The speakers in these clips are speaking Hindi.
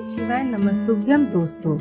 शिवाय नमस्तुभ्यम दोस्तों,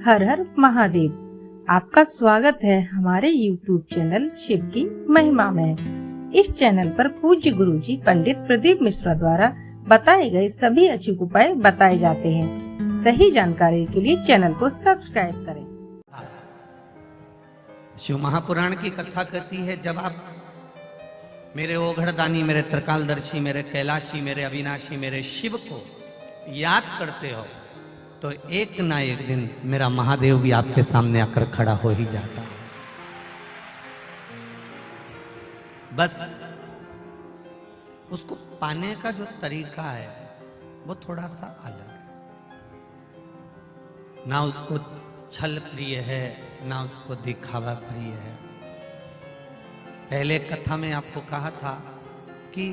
हर हर महादेव। आपका स्वागत है हमारे YouTube चैनल शिव की महिमा में। इस चैनल पर पूज्य गुरुजी पंडित प्रदीप मिश्रा द्वारा बताए गए सभी अचूक उपाय बताए जाते हैं। सही जानकारी के लिए चैनल को सब्सक्राइब करें। शिव महापुराण की कथा कहती है, जब आप मेरे ओघड़दानी, मेरे त्रिकालदर्शी, मेरे कैलाशी, मेरे अविनाशी, मेरे शिव को याद करते हो तो एक ना एक दिन मेरा महादेव भी आपके सामने आकर खड़ा हो ही जाता है। बस उसको पाने का जो तरीका है वो थोड़ा सा अलग है। ना उसको छल प्रिय है, ना उसको दिखावा प्रिय है। पहले कथा में आपको कहा था कि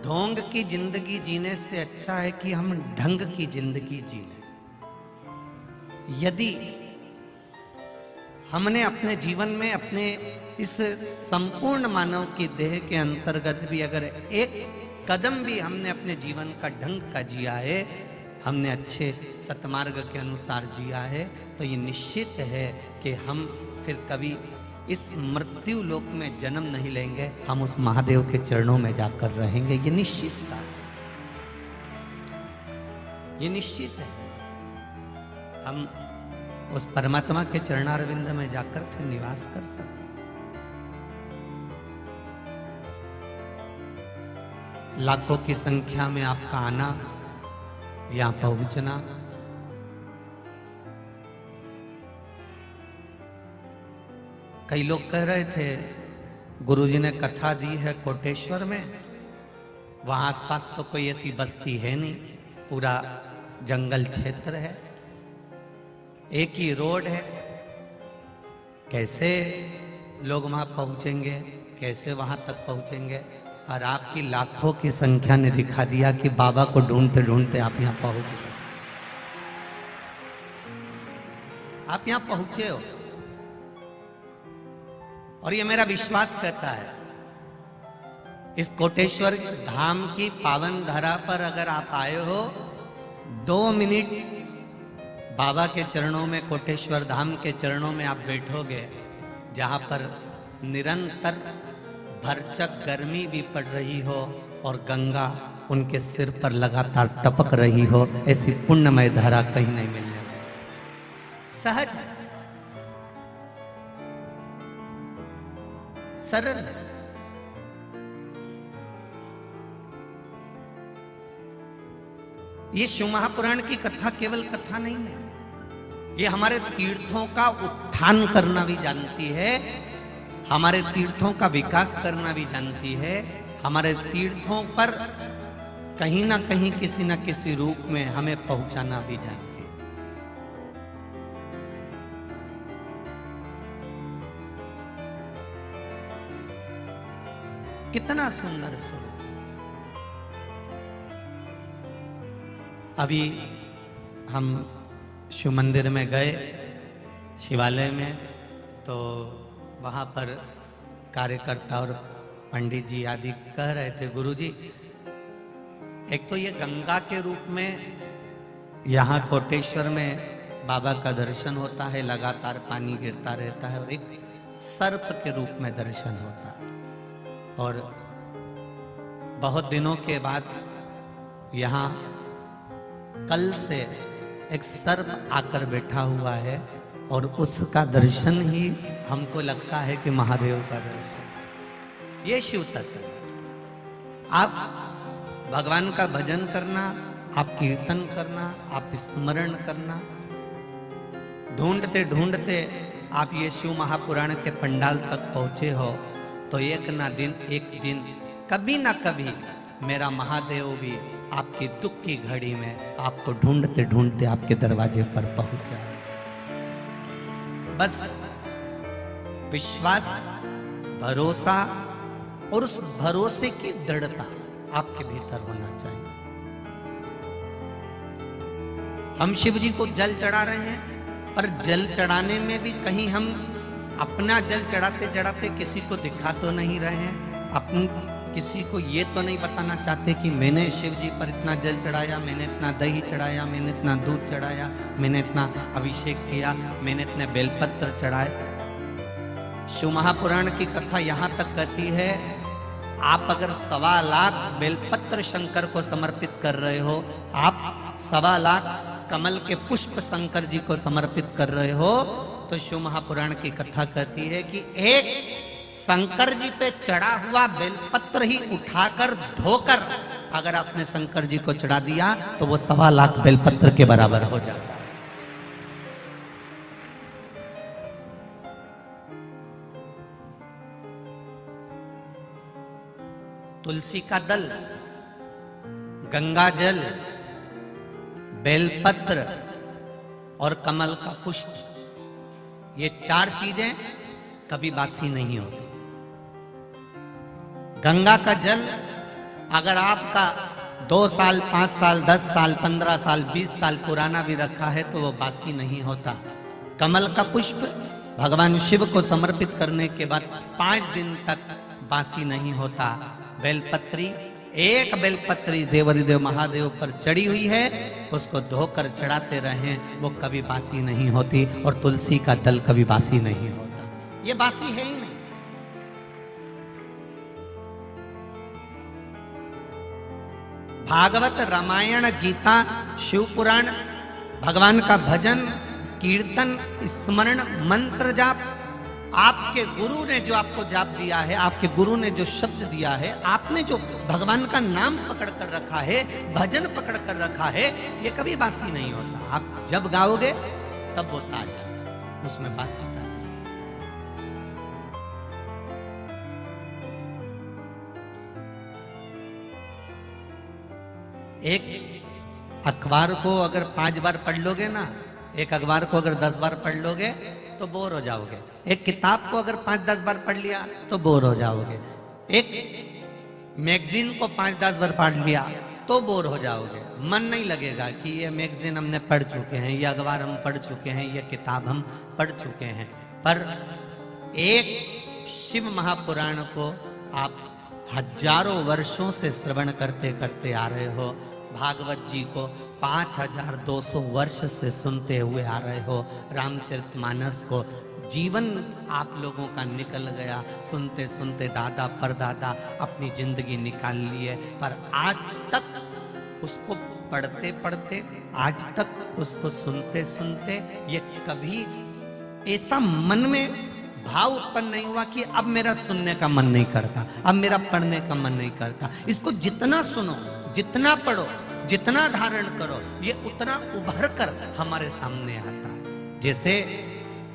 ढोंग की जिंदगी जीने से अच्छा है कि हम ढंग की जिंदगी जी लें। यदि हमने अपने जीवन में अपने इस संपूर्ण मानव की देह के अंतर्गत भी अगर एक कदम भी हमने अपने जीवन का ढंग का जिया है, हमने अच्छे सतमार्ग के अनुसार जिया है, तो ये निश्चित है कि हम फिर कभी इस मृत्यु लोक में जन्म नहीं लेंगे। हम उस महादेव के चरणों में जाकर रहेंगे। ये निश्चित है, ये निश्चित है। हम उस परमात्मा के चरणारविंद में जाकर फिर निवास कर सकते। लाखों की संख्या में आपका आना, यहां पहुंचना, कई लोग कह रहे थे गुरुजी ने कथा दी है कोटेश्वर में, वहां आसपास तो कोई ऐसी बस्ती है नहीं, पूरा जंगल क्षेत्र है, एक ही रोड है, कैसे लोग वहां पहुंचेंगे, कैसे वहां तक पहुंचेंगे। और आपकी लाखों की संख्या ने दिखा दिया कि बाबा को ढूंढते ढूंढते आप यहां पहुंच गए। आप यहां पहुंचे हो और ये मेरा विश्वास कहता है, इस कोटेश्वर धाम की पावन धरा पर अगर आप आए हो, 2 मिनट बाबा के चरणों में, कोटेश्वर धाम के चरणों में आप बैठोगे, जहां पर निरंतर भरचक गर्मी भी पड़ रही हो और गंगा उनके सिर पर लगातार टपक रही हो, ऐसी पुण्यमय धरा कहीं नहीं मिलने वाली। सहज है, सरल है। ये शिव महापुराण की कथा केवल कथा नहीं है, ये हमारे तीर्थों का उत्थान करना भी जानती है, हमारे तीर्थों का विकास करना भी जानती है, हमारे तीर्थों पर कहीं ना कहीं किसी न किसी रूप में हमें पहुंचाना भी जानती है। कितना सुंदर स्वरूप। अभी हम शिव मंदिर में गए, शिवालय में, तो वहाँ पर कार्यकर्ता और पंडित जी आदि कह रहे थे, गुरुजी एक तो ये गंगा के रूप में यहाँ कोटेश्वर में बाबा का दर्शन होता है, लगातार पानी गिरता रहता है, और एक सर्प के रूप में दर्शन होता है। और बहुत दिनों के बाद यहाँ कल से एक सर्प आकर बैठा हुआ है, और उसका दर्शन ही हमको लगता है कि महादेव का दर्शन। ये शिव तत्व है। आप भगवान का भजन करना, आप कीर्तन करना, आप स्मरण करना, ढूंढते ढूंढते आप ये शिव महापुराण के पंडाल तक पहुंचे हो, तो एक दिन कभी ना कभी मेरा महादेव भी आपकी दुख की घड़ी में आपको ढूंढते ढूंढते आपके दरवाजे पर पहुंच जाए। बस विश्वास, भरोसा और उस भरोसे की दृढ़ता आपके भीतर होना चाहिए। हम शिव जी को जल चढ़ा रहे हैं, पर जल चढ़ाने में भी कहीं हम अपना जल चढ़ाते चढ़ाते किसी को दिखा तो नहीं रहे हैं, किसी को ये तो नहीं बताना चाहते कि मैंने शिव जी पर इतना जल चढ़ाया, मैंने इतना दही चढ़ाया, मैंने इतना दूध चढ़ाया, मैंने इतना अभिषेक किया, मैंने इतने बेलपत्र चढ़ाए। शिव महापुराण की कथा यहाँ तक कहती है, आप अगर 1.25 लाख बेलपत्र शंकर को समर्पित कर रहे हो, आप 1.25 लाख कमल के पुष्प शंकर जी को समर्पित कर रहे हो, तो शिव महापुराण की कथा कहती है कि एक शंकर जी पे चढ़ा हुआ बेलपत्र ही उठाकर धोकर अगर आपने शंकर जी को चढ़ा दिया तो वो 1.25 लाख बेलपत्र के बराबर हो जाता है। तुलसी का दल, गंगा जल, बेलपत्र और कमल का पुष्प, ये 4 चीजें कभी बासी नहीं होती। गंगा का जल अगर आपका 2 साल, 5 साल, 10 साल, 15 साल, 20 साल पुराना भी रखा है तो वो बासी नहीं होता। कमल का पुष्प भगवान शिव को समर्पित करने के बाद 5 दिन तक बासी नहीं होता। बेलपत्री, एक बेलपत्री देवरिदेव महादेव पर चढ़ी हुई है, उसको धोकर चढ़ाते रहें, वो कभी बासी नहीं होती। और तुलसी का दल कभी बासी नहीं होता, ये बासी है ही नहीं। भागवत, रामायण, गीता, शिव पुराण, भगवान का भजन, कीर्तन, स्मरण, मंत्र जाप, आपके गुरु ने जो आपको जाप दिया है, आपके गुरु ने जो शब्द दिया है, आपने जो भगवान का नाम पकड़ कर रखा है, भजन पकड़ कर रखा है, ये कभी बासी नहीं होता। आप जब गाओगे तब वो ताजा, उसमें बासी था। एक अखबार को अगर 5 बार पढ़ लोगे ना, एक अखबार को अगर 10 बार पढ़ लोगे तो बोर हो जाओगे। एक किताब को अगर 5-10 बार पढ़ लिया तो बोर हो जाओगे। एक मैगजीन को 5-10 बार पढ़ लिया तो बोर हो जाओगे। मन नहीं लगेगा कि ये मैगजीन हमने पढ़ चुके हैं, ये अखबार हम पढ़ चुके हैं, ये किताब हम पढ़ चुके हैं। पर एक शिव महापुराण को आप हजारों वर्षों से श्रवण करते करते आ रहे हो, भागवत जी को 5200 वर्ष से सुनते हुए आ रहे हो, रामचरितमानस को जीवन आप लोगों का निकल गया, सुनते सुनते दादा परदादा अपनी जिंदगी निकाल लिए, पर आज तक उसको पढ़ते पढ़ते, आज तक उसको सुनते सुनते ये कभी ऐसा मन में भाव उत्पन्न नहीं हुआ कि अब मेरा सुनने का मन नहीं करता, अब मेरा पढ़ने का मन नहीं करता। इसको जितना सुनो, जितना पढ़ो, जितना धारण करो, ये उतना उभर कर हमारे सामने आता है। जैसे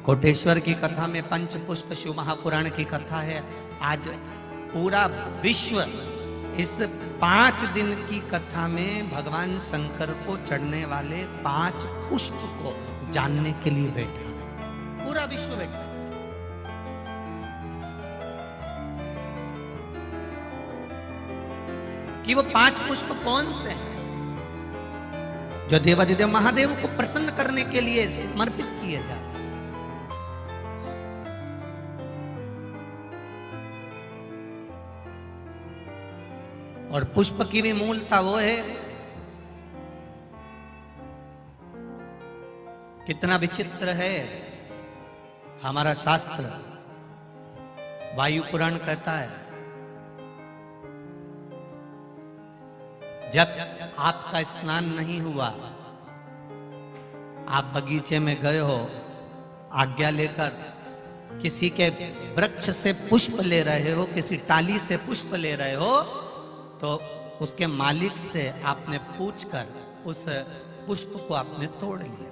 कोटेश्वर की कथा में पंचपुष्प शिव महापुराण की कथा है। आज पूरा विश्व इस 5 दिन की कथा में भगवान शंकर को चढ़ने वाले 5 पुष्प को जानने के लिए बैठा, पूरा विश्व बैठा। कि वो 5 पुष्प कौन से हैं जो देवादिदेव महादेव को प्रसन्न करने के लिए समर्पित किए जा सकते। और पुष्प की भी मूलता वो है, कितना विचित्र है हमारा शास्त्र। वायु पुराण कहता है, जब आपका स्नान नहीं हुआ, आप बगीचे में गए हो, आज्ञा लेकर किसी के वृक्ष से पुष्प ले रहे हो, किसी टाली से पुष्प ले रहे हो, तो उसके मालिक से आपने पूछकर उस पुष्प को आपने तोड़ लिया,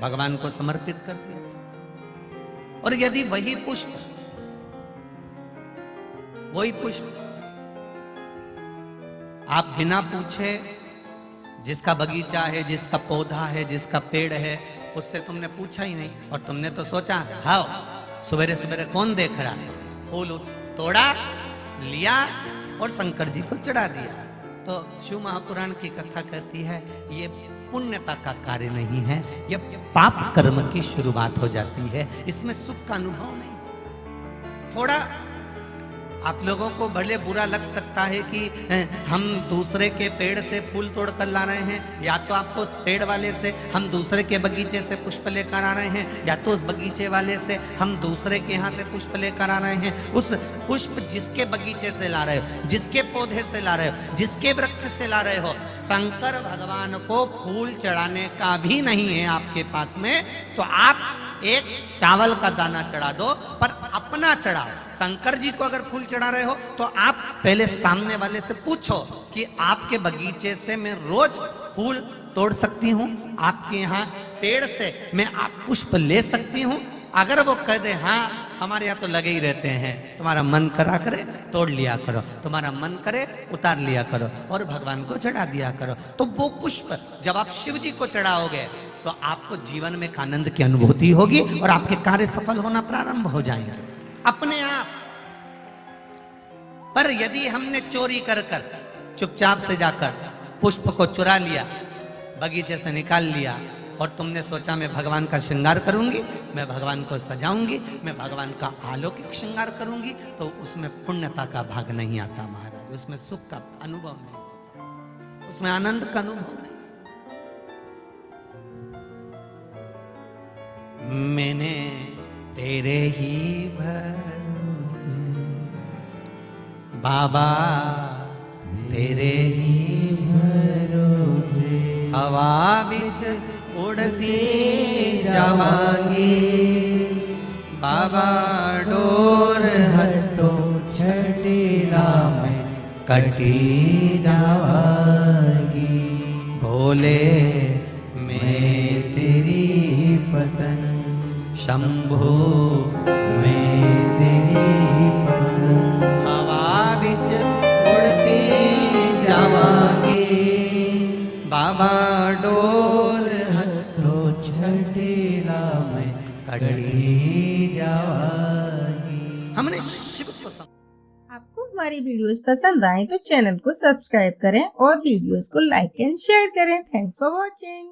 भगवान को समर्पित कर दिया। और यदि वही पुष्प आप बिना पूछे, जिसका बगीचा है, जिसका पौधा है, जिसका पेड़ है, उससे तुमने पूछा ही नहीं, और तुमने तो सोचा हाँ सवेरे सवेरे कौन देख रहा है, फूल तोड़ा लिया और शंकर जी को चढ़ा दिया। तो शिव महापुराण की कथा कहती है ये पुण्यता का कार्य नहीं है, यह पाप कर्म की शुरुआत हो जाती है, इसमें सुख का अनुभव नहीं। थोड़ा आप लोगों को भले बुरा लग सकता है कि हम दूसरे के पेड़ से फूल तोड़ कर ला रहे हैं, या तो आपको उस पेड़ वाले से हम दूसरे के बगीचे से पुष्प लेकर आ रहे हैं, या तो उस बगीचे वाले से हम दूसरे के यहाँ से पुष्प लेकर आ रहे हैं। उस पुष्प जिसके बगीचे से ला रहे हो, जिसके पौधे से ला रहे हो, जिसके वृक्ष से ला रहे हो, शंकर भगवान को फूल चढ़ाने का भी नहीं है आपके पास में, तो आप एक चावल का दाना चढ़ा दो, पर अपना चढ़ाओ। शंकर जी को अगर फूल चढ़ा रहे हो तो आप पहले सामने वाले से पूछो कि आपके बगीचे से मैं रोज फूल तोड़ सकती हूँ, आपके यहाँ पेड़ से मैं आप पुष्प ले सकती हूँ। अगर वो कह दे हाँ हमारे यहाँ तो लगे ही रहते हैं, तुम्हारा मन करा करे तोड़ लिया करो, तुम्हारा मन करे उतार लिया करो और भगवान को चढ़ा दिया करो, तो वो पुष्प जब आप शिव जी को चढ़ाओगे तो आपको जीवन में एक आनंद की अनुभूति होगी और आपके कार्य सफल होना प्रारंभ हो जाएंगे अपने आप। पर यदि हमने चोरी कर कर चुपचाप से जाकर पुष्प को चुरा लिया, बगीचे से निकाल लिया, और तुमने सोचा मैं भगवान का श्रृंगार करूंगी, मैं भगवान को सजाऊंगी, मैं भगवान का अलौकिक श्रृंगार करूंगी, तो उसमें पुण्यता का भाग नहीं आता महाराज, उसमें सुख का अनुभव नहीं होता, उसमें आनंद का अनुभव नहीं। मैंने तेरे ही भरोसे बाबा, तेरे ही भरोसे हवा बिच उड़ती जावांगी, बाबा डोर हटो छठीला में कटी जावांगी, भोले मैं तेरी पतंग, शंभो मैं तेरी पतंग, हवा बिच उड़ती जावांगी, बाबा डोर हथो छठीला में कटी जावांगी। हमने शिव को आपको हमारी वीडियोस पसंद आए तो चैनल को सब्सक्राइब करें और वीडियोस को लाइक एंड शेयर करें। Thanks for watching.